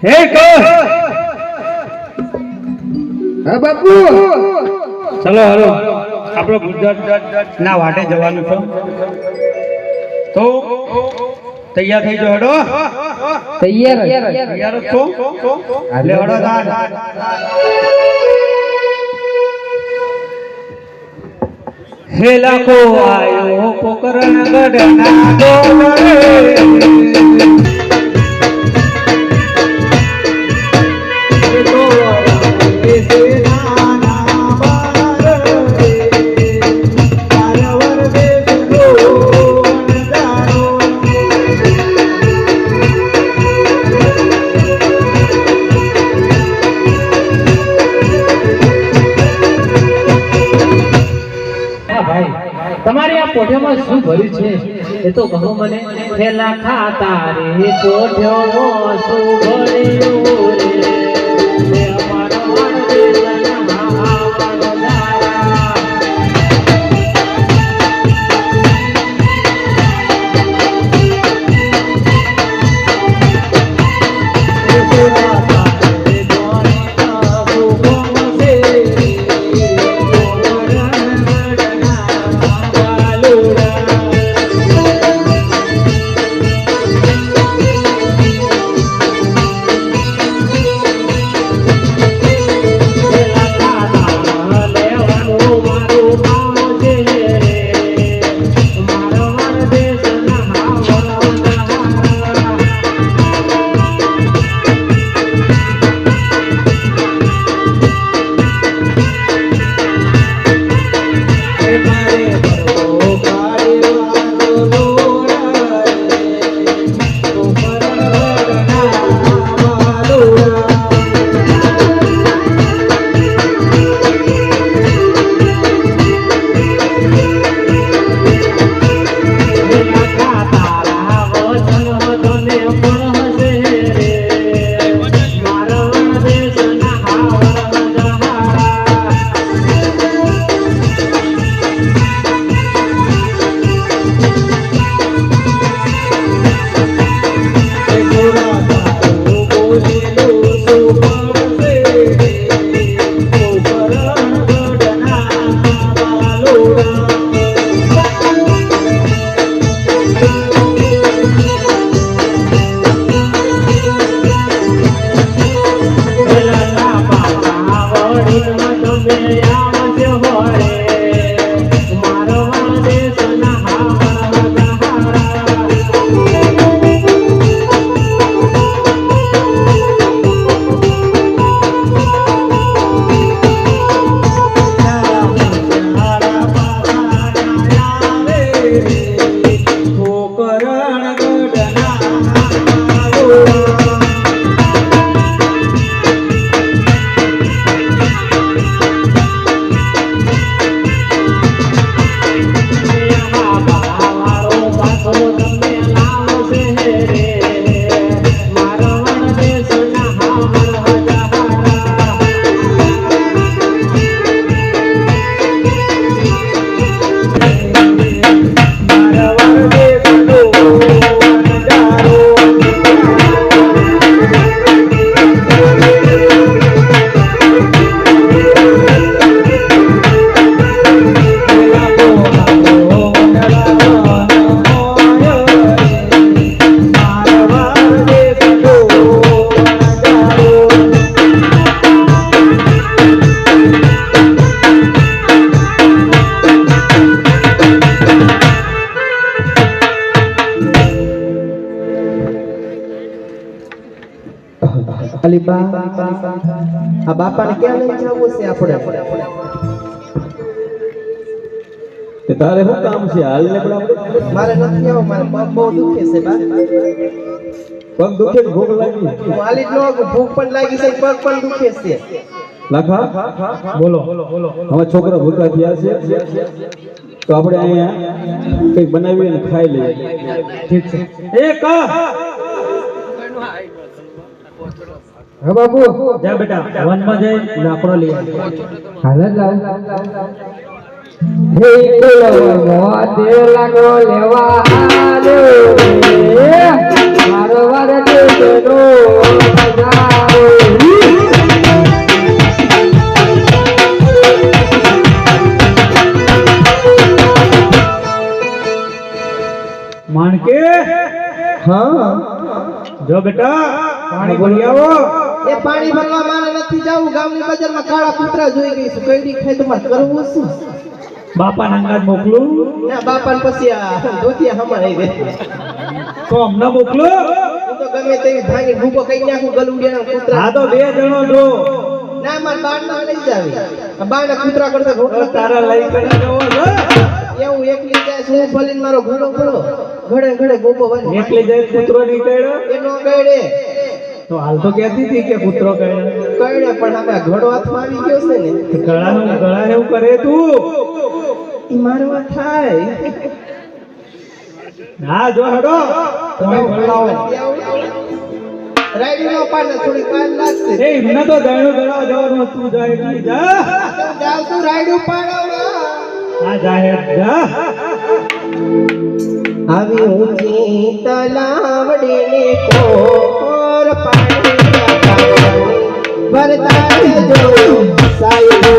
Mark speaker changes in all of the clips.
Speaker 1: હે કો હા બાપુ ચલો હાલો આપણો ગુજરાત ના વાટે જવાનું છે તો તૈયાર થઈ જાઓ હેડો તૈયાર છો એટલે હેડો તાન હે લાખો આયો પોકરણ ગઢના ડોલરે
Speaker 2: તમારી આ પોઠ્યામાં શું ભર્યું છે એ તો કહો મને પેલા ખાતા રે પોઠ્યામાં શું ભર્યું રે અમારો
Speaker 3: આ બાપાને ક્યાં લઈ જવું છે આપણે
Speaker 4: તે તારે શું કામ છે હાલ ને
Speaker 3: મારે નથી આવો મારે પગ બહુ દુખે છે બા
Speaker 4: પગ દુખે ને ભૂખ લાગી
Speaker 3: હાલી નો ભૂખ પણ લાગી છે પગ પણ દુખે છે
Speaker 4: લાખા બોલો હવે છોકરા ભૂખા થયા છે તો આપણે અહીંયા કંઈક બનાવી અને ખાઈ લઈએ
Speaker 1: ઠીક છે એક
Speaker 3: હા બાપુ
Speaker 1: જા બેટા વનમાં જઈ લાકડો લઈ
Speaker 3: હાલે જાવ હે કોલો મોતે લાકડો લેવા આવ્યો મારવાર દેશનો નજારો.
Speaker 1: માણકે
Speaker 3: હા
Speaker 1: જો બેટા પાણી ભરી આવો.
Speaker 3: એ પાણી ભરવા મારે નથી જાવું. ગામની બજારમાં કાળા કૂતરા જોઈ ગઈ છું. કઈડી ખાય તો મારે કરવું શું?
Speaker 1: બાપા અંગાજ મોકલું
Speaker 3: ના બાપા ને પછી આ ધોતિયા હમણાં આવી ગઈ.
Speaker 1: તો અમને મોકલો.
Speaker 3: હું તો ગમે તેવી ભાંગી ભૂકો કઈ નાખું ગલુડિયાના કૂતરા.
Speaker 1: આ તો 2 જણો જો
Speaker 3: ના માર બાર ના લઈ જાવી. આ બારના કૂતરા કરતા રોટલા
Speaker 1: તારા લઈ કરી જવો છો.
Speaker 3: એવું એકલી જાય શું ફલીને મારો ઘોડો ઘોડો ઘડે ઘડે ગોપો વાળી
Speaker 1: એકલી જાય કૂતરો નીકળ્યો
Speaker 3: એનો ગયડે
Speaker 1: તો હાલ તો કહેતી હતી કે કૂતરો કહેડ્યો.
Speaker 3: ગયડે પણ હવે આ ઘોડો હાથમાં આવી ગયો છે ને
Speaker 1: ગળા એવું કરે તું.
Speaker 3: ઈ મારવા થાય.
Speaker 1: હા જો હેડો તમે ભરલાવો.
Speaker 3: રાઈડ નો પાડે થોડી વાર લાગશે.
Speaker 1: એ એમને તો દાણો ગળા જવાનું તું જાય એટલી જા.
Speaker 3: જાવ તું રાઈડ ઉપાડો.
Speaker 1: હા જાહેર જા.
Speaker 3: આવી ઊંચી તલાવડે ને કોર પાણી ભરતા જો સાયરો.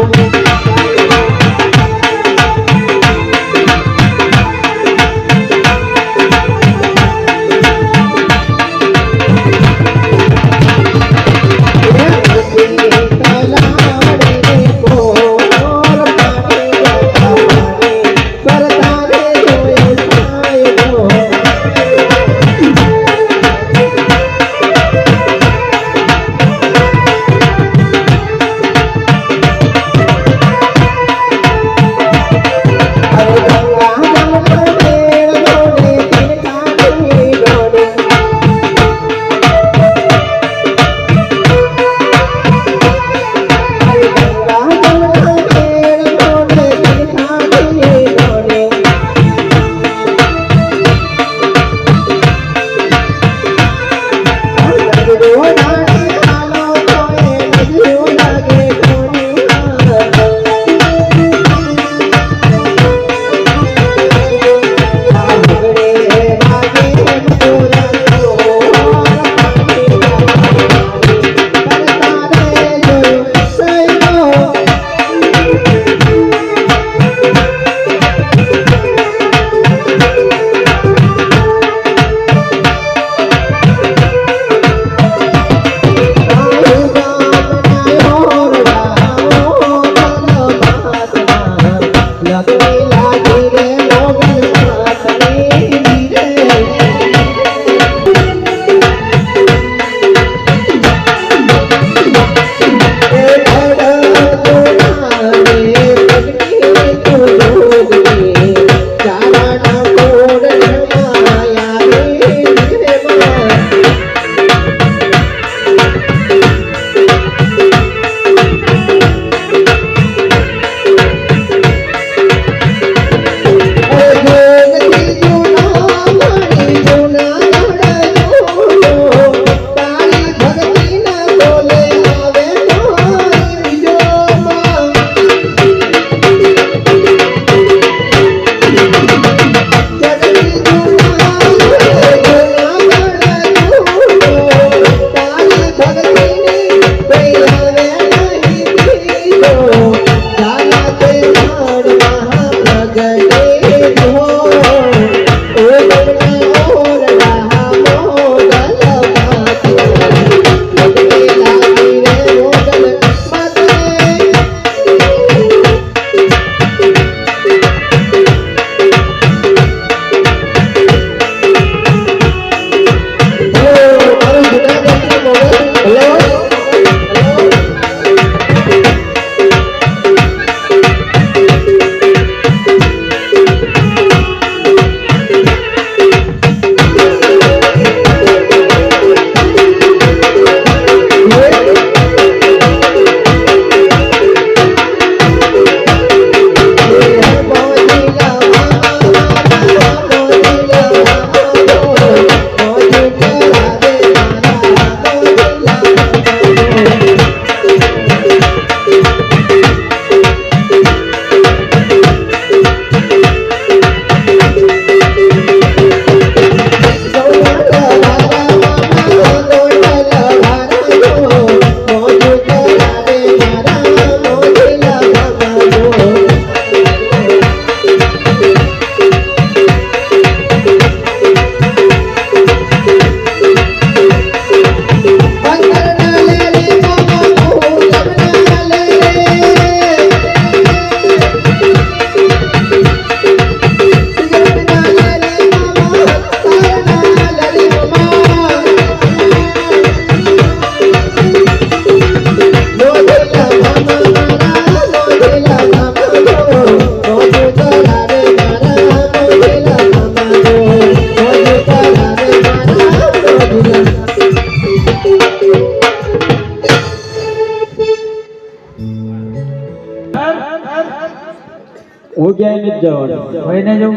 Speaker 4: હું ક્યાંય નથી જવાનું.
Speaker 1: ભાઈને જવું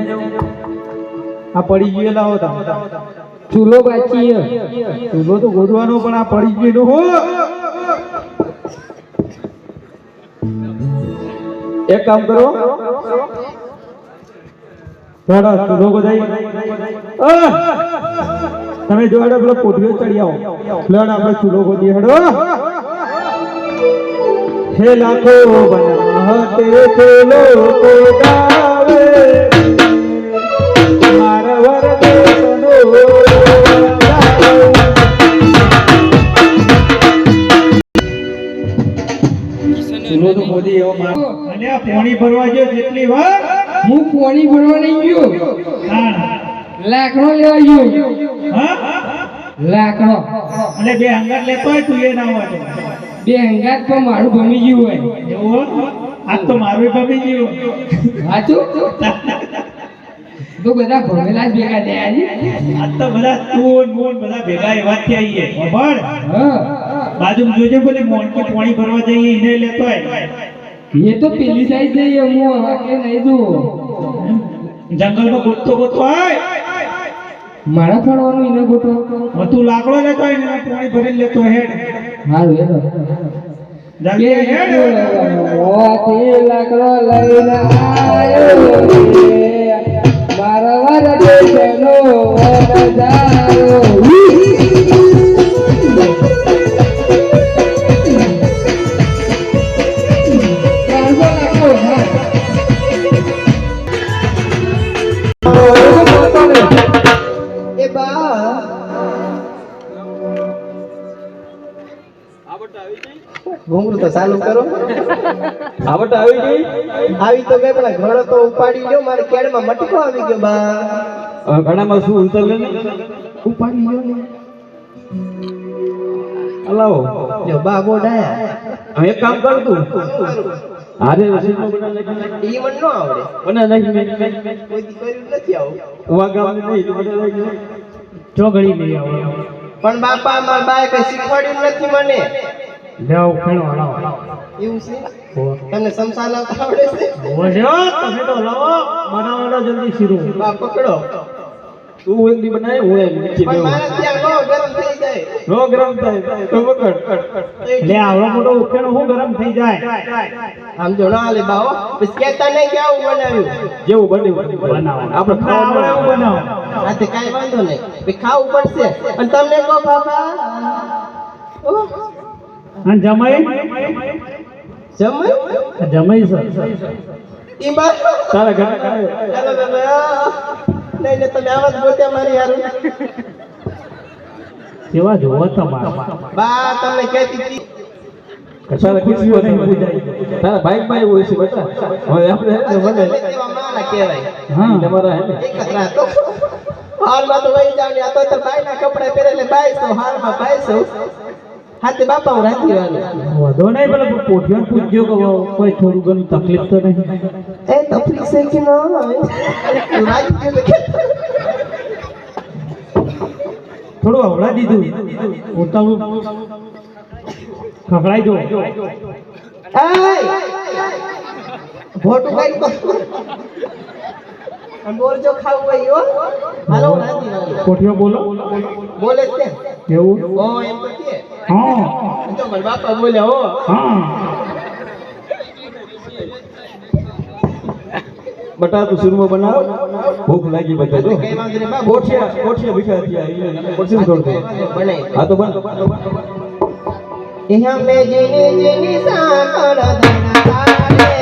Speaker 1: આ પડી ગયેલા હો તમે
Speaker 3: ચૂલો બાચી
Speaker 1: ચૂલો તો ગોદવાનો પણ આ પડી ગયેલો હો
Speaker 4: એક કામ કરો,
Speaker 1: હેડો ચૂલો ગોદાઈ તમે જો હેડો પેલો પોઠીઓ ચડી આવો લેડ આપણે ચૂલો ગોદી હેડો હે લાખો બનાતે ચૂલો ગોદાવે મારા વરદે તનો ચૂલો તો ગોદી એવો માર અને આ પાણી ભરવા જે જેટલી વાર
Speaker 3: હું પાણી ભરવા નહીં ગયો લાકડો લેવા ગયો
Speaker 1: હા
Speaker 3: લાકડો
Speaker 1: અને બે અંગાત લેતો હોય તું એ ના હોય તો
Speaker 3: બે હંગાત પણ મારું ભમી ગયું હોય
Speaker 1: એવું આજ તો મારું ગમી ગયું
Speaker 3: સાચું તો બધા ભમેલા જ ભેગા થયા છે
Speaker 1: આજ તો બધા તું મોન બધા ભેગા એવા જ આવીએ ખબર
Speaker 3: હા
Speaker 1: બાજુમાં જોજે બોલી મોનકી પાણી ભરવા જઈએ એને લેતો હોય
Speaker 3: એ તો પેલી સાઈડ જઈએ હું વાકે નહીં દઉં
Speaker 1: જંગલમાં ગોતતો ગોતતો હોય
Speaker 3: મારા ફળવાનું એને ગોતો
Speaker 1: તું લાકડો લેતો હોય ને પાણી ભરીને લેતો હોય હેડ
Speaker 3: હારું એનો
Speaker 1: જાગે હેડ
Speaker 3: ઓથી લાકડો લઈને આયો રે મારા વર દેશનો નજારો એ બા ઘૂંઘરું તો ચાલુ કરો
Speaker 4: આવટ આવી ગઈ.
Speaker 3: આવી તો ગઈ પેલા ઘોડો તો ઉપાડી લ્યો મારે કેડમાં મટકો આવી ગયો બા
Speaker 4: ઘણામાં શું ઉતર લે ને
Speaker 3: ઉપાડી લ્યો ને
Speaker 4: હલાવો.
Speaker 3: લ્યો બા બોડાયા
Speaker 4: હવે એક કામ કર તું હારે રસીદમાં બના નાખી
Speaker 3: ઈ મન નો આવડે
Speaker 4: બના નાખી મેં
Speaker 3: કોઈ દી કર્યું નથી આવું
Speaker 4: ઉવા ગામ નહીં બના નાખી
Speaker 1: ચોગડી લઈ આવો
Speaker 3: પણ બાપા મારા બાએ કઈ શીખવાડ્યું નથી મને
Speaker 1: લેવો ખેલો હલાવો
Speaker 3: એવું છે તમને સમસાલા આવડે છે
Speaker 1: ઓજો તમે તો હલાવો બનાવવાનો જલ્દી શીરો
Speaker 3: બા પકડો
Speaker 4: તું એક દી બનાય હું એ નીચે
Speaker 3: પણ
Speaker 4: બેહું.
Speaker 3: મારા ત્યાં નો ગરમ થઈ જાય
Speaker 4: નો ગરમ થાય તો પકડ.
Speaker 1: લે આવડો મોટો ઉકેલો હું ગરમ થઈ જાય
Speaker 3: આમ જો ના લે બાઓ બસ કેતા નહીં કે આવું બનાવ્યું
Speaker 4: જેવું બન્યું
Speaker 1: બનાવો
Speaker 4: આપણે
Speaker 1: આવડે એવું
Speaker 4: ખાવાનું
Speaker 1: બનાવો
Speaker 3: આતે કાઈ વાંધો નહીં ભઈ ખાવું પડશે અને તમને કહો બાબા ઓહ,
Speaker 1: અને જમાઈ
Speaker 3: જમાઈ
Speaker 1: જમાઈ છે
Speaker 3: ઈ બા
Speaker 4: તારા ઘરે ખાય.
Speaker 3: ચાલો બાબા નહીં ને તમે આવાજ બોત્યા મારી હારું
Speaker 1: કેવા જોવો તમારા
Speaker 3: બા તમને કહેતી હતી
Speaker 4: તારા ખીસીઓ નહીં મરી જાય. તારા બાઈક માં એવું હોય છે બેટા. હવે આપણે હે ને મને
Speaker 3: તેવા માણા કહેવાય
Speaker 1: હા
Speaker 4: તમારા હે ને
Speaker 3: એક જ રાતો હાલમાં તો વહી જાવ ને આ તો બાઈના કપડા પહેરેલે બાઈસો હાલમાં બાઈસો હાથે બાપા હું રાખી રહ્યો
Speaker 1: વધો નહીં પેલા પોઠિયો પૂછજો કે કોઈ થોડું ઘણું તકલીફ તો નહીં
Speaker 3: એ તકલીફ છે કે ના આવે તું રાખી ગયો કે
Speaker 1: થોડું હવડા દીધું ઉતાવળ ખખડાઈ જો
Speaker 3: એય ભોટું કાઈ તો અને બોલ જો ખાવું હોય યો હાલો હું રાખી રહ્યો
Speaker 1: પોઠિયો બોલો
Speaker 3: બોલે છે
Speaker 1: એવું
Speaker 3: ઓ એમ તો કે
Speaker 1: હા
Speaker 3: તો મારા બાપા બોલ્યા હો
Speaker 1: હા
Speaker 4: બટાટું સુરમો બનાવો. ભૂખ લાગી બધા જો.
Speaker 3: કઈ વાંધો નહીં બા
Speaker 4: કોઠિયા કોઠિયા ભીખા થયા એટલે પછી છોડ દે.
Speaker 3: બનાવી
Speaker 4: હા તો બન.
Speaker 3: यहाँ में जीनी जीनी साकर धना तारे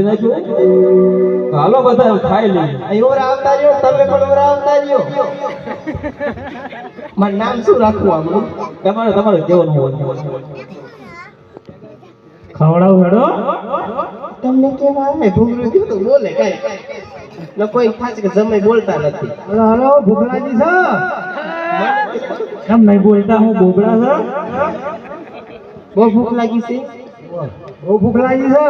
Speaker 4: આપી નાખ્યું હાલો બધા ખાઈ લઈએ
Speaker 3: અહીં ઓરા આવતા રહ્યો તમે પણ ઓરા આવતા રહ્યો મારું નામ શું રાખવું આપણું
Speaker 4: તમારે કેવાનું હોય
Speaker 2: ખવડાવું હેડો
Speaker 3: તમને કેવા ભૂંગળું થયું તો બોલે કઈ ન કોઈ ખાસ કે જમે બોલતા નથી
Speaker 2: હલો ભૂખલાજી છે કેમ નહીં બોલતા હું બોબડા છે
Speaker 3: બહુ ભૂખ લાગી છે
Speaker 2: બહુ ભૂખ લાગી છે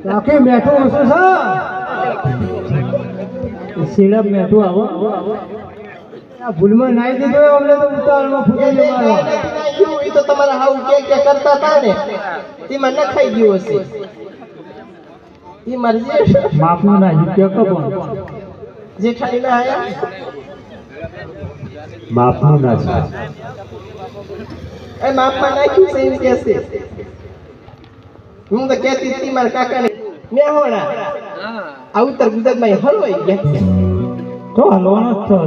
Speaker 2: આખી મેઠું હશે છે સિરપ મેઠું આવો આ ભૂલમાં નાઈ દીધો અમને તો ઉતાવળમાં ફૂટી મારવા
Speaker 3: એ તો તમારા હાઉ કે કરતા હતા ને તેમાં નખાઈ ગયું હશે એ મરજી
Speaker 2: માફનું ના જીત્યો કબો
Speaker 3: જેઠાણી ના આયા
Speaker 2: માફનું ના છે
Speaker 3: એ માફમાં નાખ્યું છે એમ કે છે હું તો કહેતી હતી મારા કાકાને મેં હોણા આ ઉત્તર ગુજરાતમાં હલવાઈ ગયા
Speaker 2: તો હલવાનો જ છો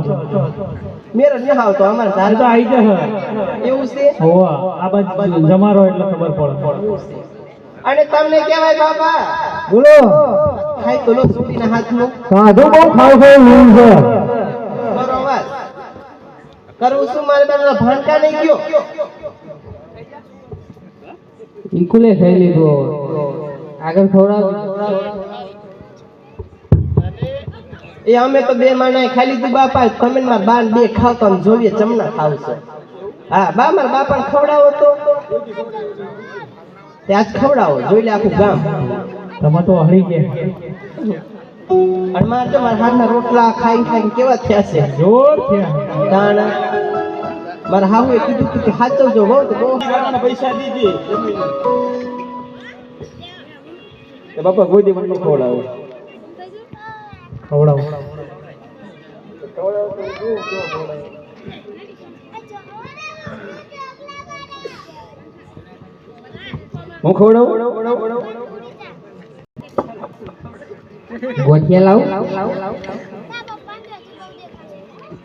Speaker 3: મેરો ન આવતો અમારા
Speaker 2: તો
Speaker 3: ધાર
Speaker 2: આવી જશે
Speaker 3: એવું છે
Speaker 2: હોવા આ બાજુ જમારો એટલે ખબર પડે
Speaker 3: અને તમને કહેવાય બાબા
Speaker 2: બોલો
Speaker 3: ખાઈ તો લો સુડીના હાથનું
Speaker 2: સાધુ બહુ ખાવ ખાવ છે
Speaker 3: મારો અવાજ કરું શું મારે બેનો ભાણકા નહીં ગયો
Speaker 2: ઈકુલે ખાઈ લીધું આગળ ખવડાવ
Speaker 3: એ અમે તો બે માણા ખાઈ લીધું બાપા તમે મારા બાન બે ખાવ તો જોઈએ ચમના ખાવ છો હા બા મારા બાપાને ખવડાવો તો તે આજ ખવડાવો જોઈ લે આખું ગામ
Speaker 2: તમે તો હળી ગયા
Speaker 3: અને મારે તો મારા હાથના રોટલા ખાઈ ખાઈ કેવા થયા છે
Speaker 2: જોર થયા
Speaker 3: દાણા મારા હાહુએ કીધું કે સાચવજો બહુ તો બહુ
Speaker 4: પૈસા દીધી બાપા કોઈ દી મને ખવડાવે
Speaker 2: ખવડાવો
Speaker 4: હું ખવડાવું
Speaker 2: ગોઠિયા લાવ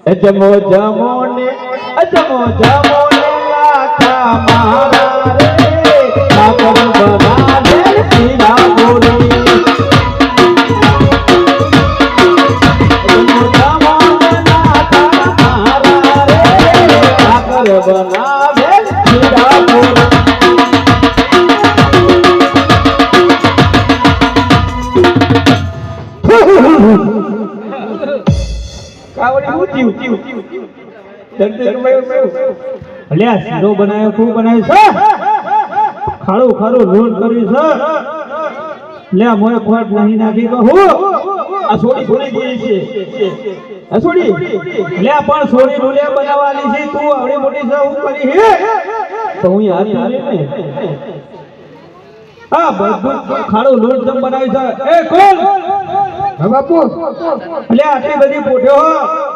Speaker 4: અજમો જમો ને લાખા મારા રે ઠાકર બના દે સીધા બોલી અજમો જમો ને લાખા મારા રે ઠાકર બના દે સીધા બોલી કાવડી ઊંચી
Speaker 2: અલ્યા શીરો બનાવ્યો તું બનાવ્યો છે ખાડું ખાડું લોટ કર્યું છે લે મોય ખોટ નહીં નાખી કહું
Speaker 4: આ સોડી સોડી ગઈ છે આ સોડી
Speaker 2: લે પણ સોરી રૂલે બનાવવાની છે તું આવડી મોટી છે હું કરી હે
Speaker 4: તો હું યાદ ને
Speaker 2: આ બધું ખાડું લોટ જમ બનાવી છે એ કોણ હા બાપુ લે આટલી બધી પોઠ્યો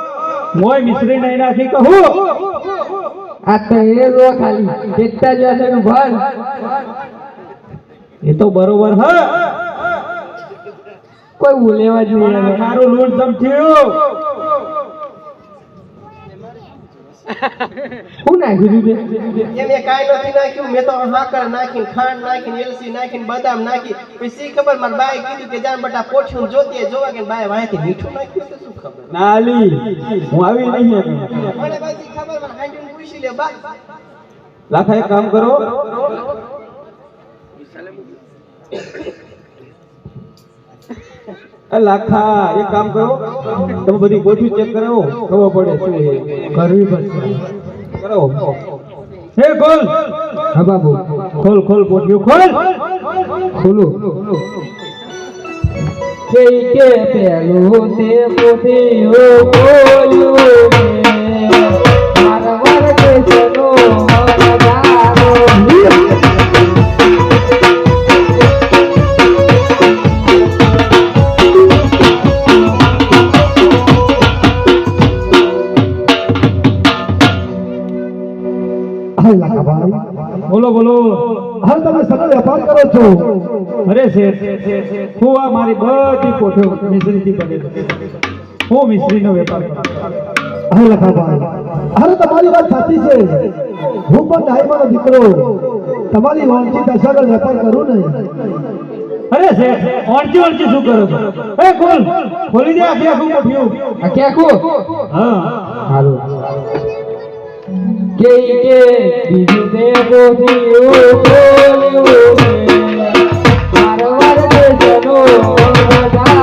Speaker 2: મોય મિશ્રી નહીં નાખી કહું આ તો એ લો ખાલી કેટલા જ નું ભાન એ તો બરોબર હ કોઈ બોલેવા જ નહીં આવે મારું લોટ જમ થયો હું નાખી દીધું
Speaker 3: એમ એ કાંઈ નથી નાખ્યું મેં તો હાકર નાખીને ખાંડ નાખીને એલસી નાખીને બદામ નાખી પછી ખબર મારા બાએ કીધું કે જાન બટા પોઠ્યું જોતી જોવા કે બાએ વાંથી મીઠું નાખ્યું તો શું ખબર
Speaker 4: નાલી હું આવી નહીં
Speaker 3: મને બાજી ખબર મને હાંડીને પૂછી લે બા
Speaker 4: લાખા એક કામ કરો લાખા એક કામ કરો તમે બધી ગોઠવી ચેક કરાવો ખબર પડે શું છે
Speaker 2: કરવી પડશે
Speaker 4: કરાવો
Speaker 2: હે ખોલ હા બાબુ ખોલ ખોલ પોઠિયું ખોલ ખોલું કે પેલું તે પોઠિયું ખોલ્યું મારવાર કેસનો મગદારો બોલો બોલો
Speaker 5: હાલ તમે સનો વેપાર કરો છો
Speaker 2: અરે શેઠ હું આ મારી બધી કોઠો મિશ્રીથી બને હું મિશ્રીનો વેપાર કરું
Speaker 5: હા લખાભાઈ, અરે તમારી વાત સાચી છે. હું પણ ડાયમાનો દીકરો તમારી વાંચિત અસર વેપાર કરું નહીં.
Speaker 2: અરે શેઠ, ઓળચી શું કરો છો? એ ખોલ, ખોલી દે આખી આખું કોઠિયું.
Speaker 6: આખે આખું
Speaker 2: હા,
Speaker 6: હાલો કે બીજું તે બોધ્યું બોલ્યું મારવાર દેશનો વધારો.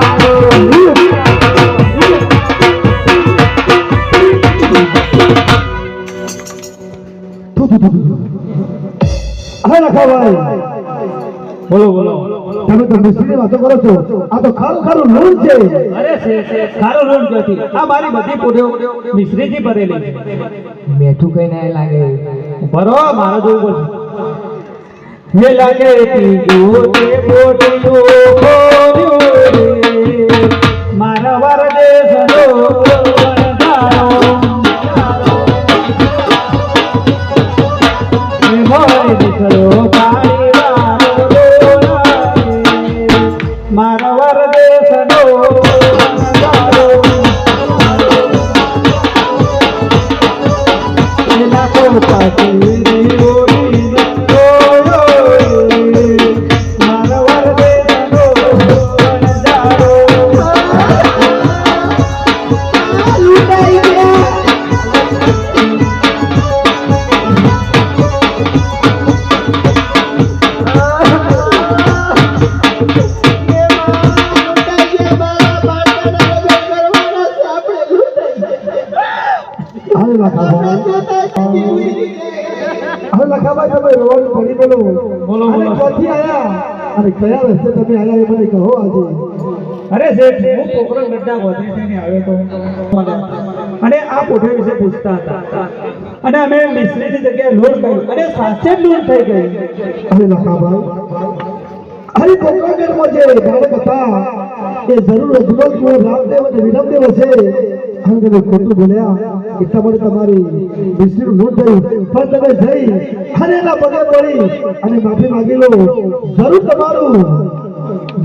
Speaker 5: હા લખાભાઈ,
Speaker 2: બોલો બોલો.
Speaker 5: તમે તો મિસ્ત્રીની વાતો કરો છો. આ તો ખારું લોન છે.
Speaker 2: અરે શેઠ, ખારો રોડ નથી. આ મારી બધી પોઢીઓ મિશ્રીથી ભરેલી છે.
Speaker 6: મેઠું કઈ ના લાગે.
Speaker 2: ભરો, મારો જોવું પડશે. હે લાગે તીજો તે પોઢીઓ ભર્યો રે, મારા વાર દેશનો વરદારો. હે મોય દીકરો પાણી વાળો ડોળાએ, મારા વાર દેશનો વરદારો. લાખો પાછી ઓરી મારા વાર દેશનો વરદારો.
Speaker 5: હા લખાભાઈ, હવે લખાભાઈ તમે રોડ પડી બોલો.
Speaker 2: બોલો,
Speaker 5: અને
Speaker 2: બોલો.
Speaker 5: ક્યાંથી આયા અને કયા રસ્તે તમે આયા એ મને કહો આજે.
Speaker 2: અરે શેઠ, હું પોખરણ ગઢડા ગોત્રીથી આવ્યો તો અને આ પોઠે વિશે પૂછતા હતા અને અમે મિશ્રીની જગ્યાએ લોન કર્યું અને સાચે જ લોન થઈ ગઈ.
Speaker 5: અરે લખાભાઈ, અરે કોકરાગઢમાં જે બાળક હતા એ જરૂર રજૂઆત રામદેવ અને વિરમદેવ હશે. અને તમે ખોટું બોલ્યા એટલા માટે તમારી મિસ્ત્રીનું નોંધ થયું. પણ તમે જઈ અને એના પગે પડી અને માફી માંગી લો. જરૂર તમારું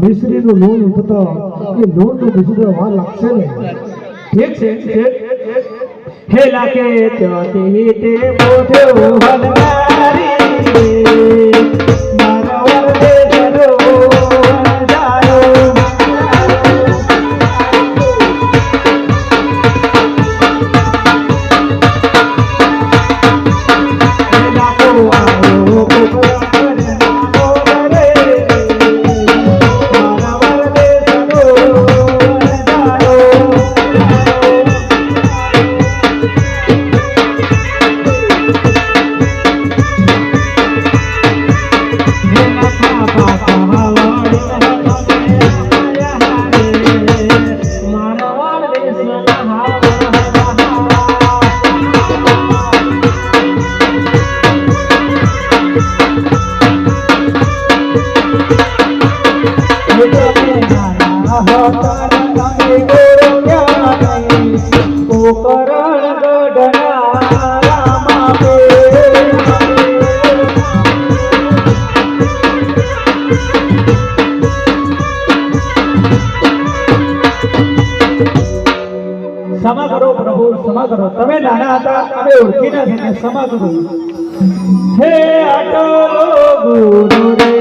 Speaker 5: મિસ્ત્રીનું લોન થતા એ લોનનું મિસ્ત્રી વાર લાગશે ને.
Speaker 2: ઠીક છે શેઠ. હે લાગે ત્યાંથી તે પોઠ્યો હલનારી, મારા વાર દેશનો વરદારો. क्षमा करो प्रभु, क्षमा करो. તમે નાના હતા, તમે ઓળખી નથી, ક્ષમા કરો. હે આટલો ગુરુ રે